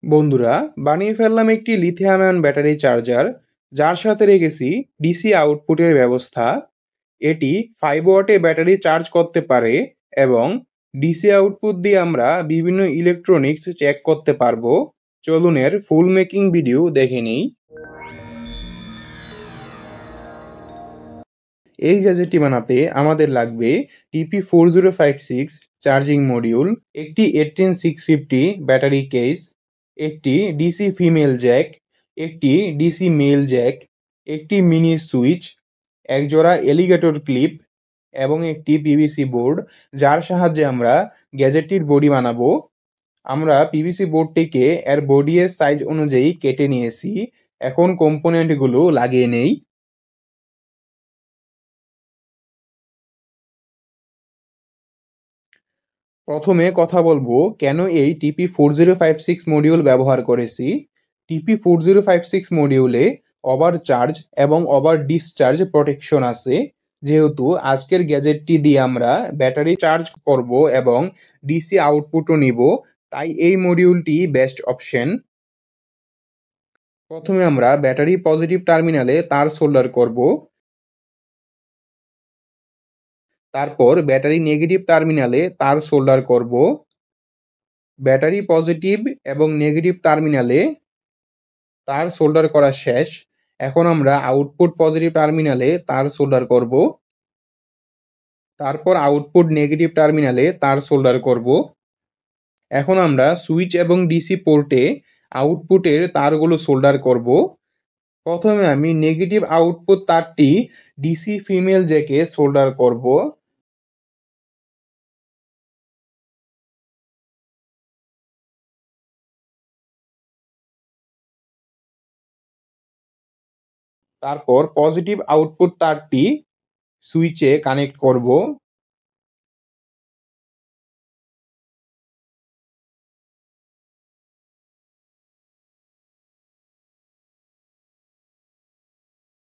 বন্ধুরা, বানিয়ে ফেললাম একটি লিথিয়াম আয়ন ব্যাটারি চার্জার, যার সাথে রেখেছি ডিসি আউটপুটের ব্যবস্থা। এটি 5 ওয়াটে ব্যাটারি চার্জ করতে পারে এবং ডিসি আউটপুট দিয়ে আমরা বিভিন্ন ইলেকট্রনিক্স চেক করতে পারবো। চলুন এর ফুল মেকিং ভিডিও দেখে নিই। এই গ্যাজেটটি বানাতে আমাদের লাগবে TP4056 চার্জিং মডিউল, একটি 18650 ব্যাটারি কেস, একটি ডিসি ফিমেল জ্যাক, একটি ডিসি মেল জ্যাক, একটি মিনি সুইচ, একজোড়া এলিগেটর ক্লিপ এবং একটি পিভিসি বোর্ড, যার সাহায্যে আমরা গ্যাজেটটির বডি বানাবো। আমরা পিভিসি বোর্ডটিকে এর বডি এর সাইজ অনুযায়ী কেটে নিয়েছি। এখন কম্পোনেন্টগুলো লাগিয়ে নেই। প্রথমে কথা বলবো কেন এই TP4056 মডিউল ব্যবহার করেছি। TP4056 মডিউলে ওভার চার্জ এবং ওভার ডিসচার্জ প্রোটেকশন আছে। যেহেতু আজকের গ্যাজেটটি দিয়ে আমরা ব্যাটারি চার্জ করব এবং ডিসি আউটপুটও নিব, তাই এই মডিউলটি বেস্ট অপশন। প্রথমে আমরা ব্যাটারি পজিটিভ টার্মিনালে তার সোল্ডার করব। তারপর ব্যাটারি নেগেটিভ টার্মিনালে তার সোল্ডার করব। ব্যাটারি পজিটিভ এবং নেগেটিভ টার্মিনালে তার সোল্ডার করা শেষ। এখন আমরা আউটপুট পজিটিভ টার্মিনালে তার সোল্ডার করব। তারপর আউটপুট নেগেটিভ টার্মিনালে তার সোল্ডার করব। এখন আমরা সুইচ এবং ডিসি পোর্টে আউটপুটের তারগুলো সোল্ডার করব। প্রথমে আমি নেগেটিভ আউটপুট তারটি ডিসি ফিমেল জ্যাকে সোল্ডার করব। তারপর পজিটিভ আউটপুট তারটি সুইচে কানেক্ট করব।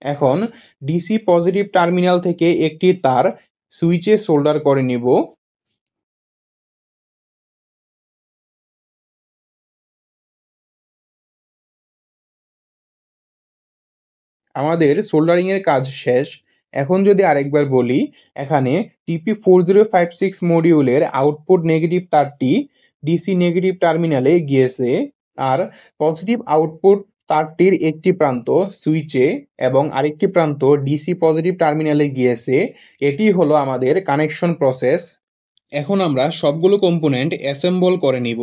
এখন ডিসি পজিটিভ টার্মিনাল থেকে একটি তার সুইচে সোল্ডার করে নিব। আমাদের সোল্ডারিংয়ের কাজ শেষ। এখন যদি আরেকবার বলি, এখানে TP4056 মডিউলের আউটপুট নেগেটিভ তারটি ডিসি নেগেটিভ টার্মিনালে গিয়েছে, আর পজিটিভ আউটপুট তারটির একটি প্রান্ত সুইচে এবং আরেকটি প্রান্ত ডিসি পজিটিভ টার্মিনালে গিয়েছে। এটি হলো আমাদের কানেকশন প্রসেস। এখন আমরা সবগুলো কম্পোনেন্ট অ্যাসেম্বল করে নিব।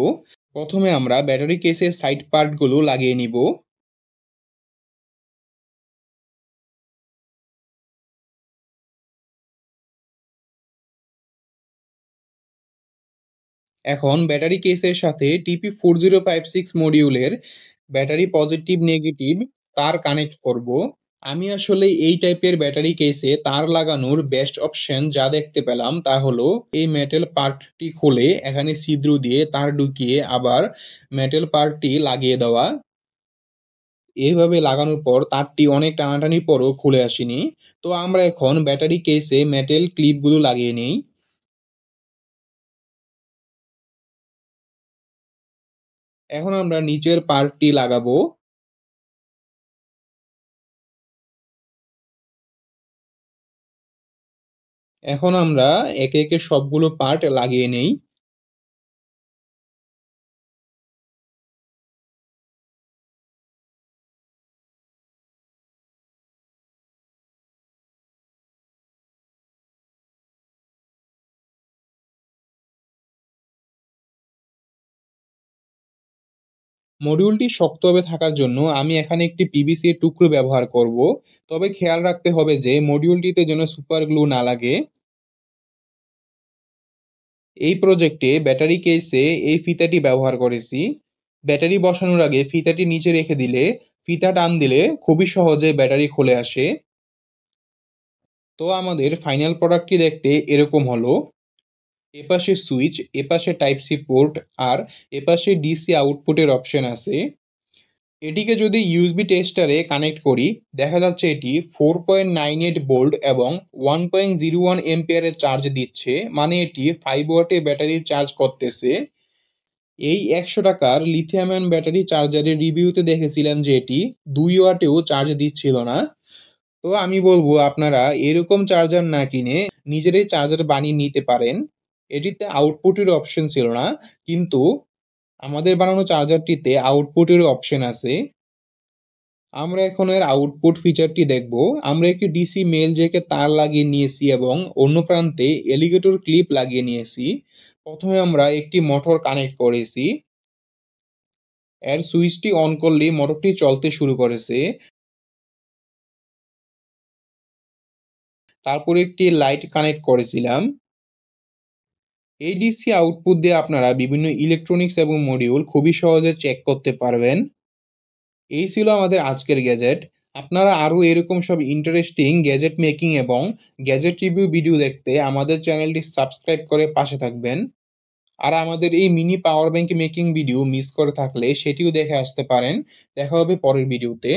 প্রথমে আমরা ব্যাটারি কেসের সাইড পার্টগুলো লাগিয়ে নিব। এখন ব্যাটারি কেসের সাথে TP4056 মডিউলের ব্যাটারি পজিটিভ নেগেটিভ তার কানেক্ট করব। আমি আসলে এই টাইপের ব্যাটারি কেসে তার লাগানোর বেস্ট অপশন যা দেখতে পেলাম তা হলো এই মেটাল পার্টটি খুলে এখানে ছিদ্র দিয়ে তার ঢুকিয়ে আবার মেটাল পার্টটি লাগিয়ে দেওয়া। এইভাবে লাগানোর পর তারটি অনেক টানাটানির পরও খুলে আসেনি। তো আমরা এখন ব্যাটারি কেসে মেটাল ক্লিপগুলো লাগিয়ে নিই। এখন আমরা নিচের পার্টটি লাগাবো। এখন আমরা একে একে সবগুলো পার্ট লাগিয়ে নেই। মডিউলটি শক্তভাবে থাকার জন্য আমি এখানে একটি পিভিসি এর টুকরো ব্যবহার করব। তবে খেয়াল রাখতে হবে যে মডিউলটিতে যেন সুপার গ্লু না লাগে। এই প্রজেক্টে ব্যাটারি কেসে এই ফিতাটি ব্যবহার করেছি। ব্যাটারি বসানোর আগে ফিতাটি নিচে রেখে দিলে ফিতা টান দিলে খুবই সহজে ব্যাটারি খুলে আসে। তো আমাদের ফাইনাল প্রোডাক্টটি দেখতে এরকম হলো। এপাশে সুইচ, এপাশে টাইপ সি পোর্ট, আর এপাশে ডিসি আউটপুটের অপশন আছে। এটিকে যদি ইউএসবি টেস্টারে কানেক্ট করি, দেখা যাচ্ছে এটি 4.98 ভোল্ট এবং 1.01 এম্পিয়ারের চার্জ দিচ্ছে, মানে এটি 5 ওয়াটে ব্যাটারি চার্জ করতেছে। এই ১০০ টাকার লিথিয়াম আয়ন ব্যাটারি চার্জারের রিভিউতে দেখেছিলাম যে এটি ২ ওয়াটেও চার্জ দিচ্ছিল না। তো আমি বলব আপনারা এরকম চার্জার না কিনে নিজেরাই চার্জার বানিয়ে নিতে পারেন। এটিতে আউটপুটের অপশন ছিল না, কিন্তু আমাদের বানানো চার্জারটিতে আউটপুটেরও অপশন আছে। আমরা এখন এর আউটপুট ফিচারটি দেখব। আমরা একটি ডিসি মেল জ্যাকে তার লাগিয়ে নিয়েছি এবং অন্য প্রান্তে এলিগেটর ক্লিপ লাগিয়ে নিয়েছি। প্রথমে আমরা একটি মোটর কানেক্ট করেছি। এর সুইচটি অন করলেই মোটরটি চলতে শুরু করেছে। তারপর একটি লাইট কানেক্ট করেছিলাম। এই ডিসি আউটপুট দিয়ে আপনারা বিভিন্ন ইলেকট্রনিক্স এবং মডিউল খুবই সহজে চেক করতে পারবেন। এই ছিল আমাদের আজকের গ্যাজেট। আপনারা আরও এরকম সব ইন্টারেস্টিং গ্যাজেট মেকিং এবং গ্যাজেট রিভিউ ভিডিও দেখতে আমাদের চ্যানেলটি সাবস্ক্রাইব করে পাশে থাকবেন। আর আমাদের এই mini power bank making video miss করে থাকলে সেটিও দেখে আসতে পারেন। দেখা হবে পরের ভিডিওতে।